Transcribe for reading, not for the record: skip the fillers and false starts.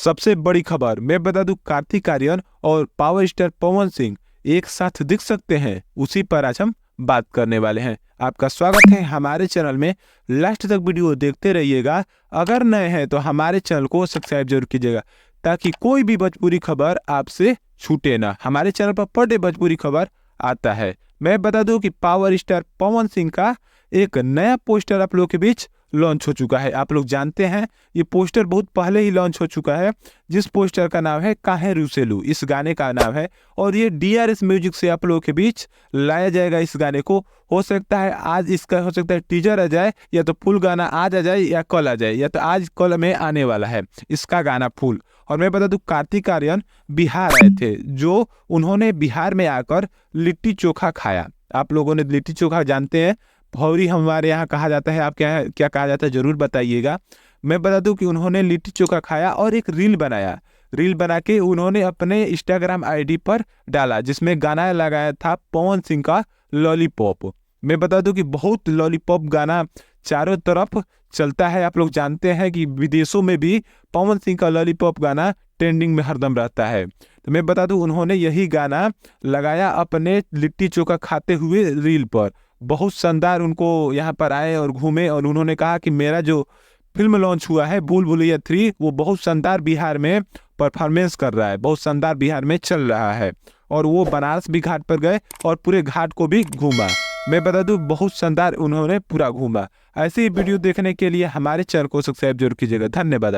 सबसे बड़ी खबर मैं बता दूं, कार्तिक आर्यन और पावर स्टार पवन सिंह एक साथ दिख सकते हैं। उसी पर आज हम बात करने वाले हैं। आपका स्वागत है हमारे चैनल में। लास्ट तक वीडियो देखते रहिएगा। अगर नए हैं तो हमारे चैनल को सब्सक्राइब जरूर कीजिएगा ताकि कोई भी भोजपुरी खबर आपसे छूटे ना। हमारे चैनल पर डे भोजपुरी खबर आता है। मैं बता दूं कि पावर स्टार पवन सिंह का एक नया पोस्टर आप लोगों के बीच लॉन्च हो चुका है। आप लोग जानते हैं ये पोस्टर बहुत पहले ही लॉन्च हो चुका है, जिस पोस्टर का नाम है काहे रुसेलू, इस गाने का नाम है। और ये DRS म्यूजिक से आप लोगों के बीच लाया जाएगा इस गाने को। हो सकता है आज इसका हो सकता है टीजर आ जाए, या तो फुल गाना आज आ जाए या कल आ जाए, या तो आज कल में आने वाला है इसका गाना फुल। और मैं बता दूं, कार्तिक आर्यन बिहार आए थे, जो उन्होंने बिहार में आकर लिट्टी चोखा खाया। आप लोगों ने लिट्टी चोखा जानते हैं, भौरी हमारे यहाँ कहा जाता है। आप क्या क्या कहा जाता है जरूर बताइएगा। मैं बता दूं कि उन्होंने लिट्टी चोखा खाया और एक रील बनाया। रील बना के उन्होंने अपने इंस्टाग्राम ID पर डाला, जिसमें गाना लगाया था पवन सिंह का लॉलीपॉप। मैं बता दूं कि बहुत लॉलीपॉप गाना चारों तरफ चलता है। आप लोग जानते हैं कि विदेशों में भी पवन सिंह का लॉलीपॉप गाना ट्रेंडिंग में हरदम रहता है। तो मैं बता दूं, उन्होंने यही गाना लगाया अपने लिट्टी चोखा खाते हुए रील पर। बहुत शानदार उनको यहाँ पर आए और घूमे, और उन्होंने कहा कि मेरा जो फिल्म लॉन्च हुआ है भूल भुलैया 3, वो बहुत शानदार बिहार में परफॉर्मेंस कर रहा है, बहुत शानदार बिहार में चल रहा है। और वो बनारस भी घाट पर गए और पूरे घाट को भी घूमा। मैं बता दूं, बहुत शानदार उन्होंने पूरा घूमा। ऐसे ही वीडियो देखने के लिए हमारे चैनल को सब्सक्राइब जरूर कीजिएगा। धन्यवाद।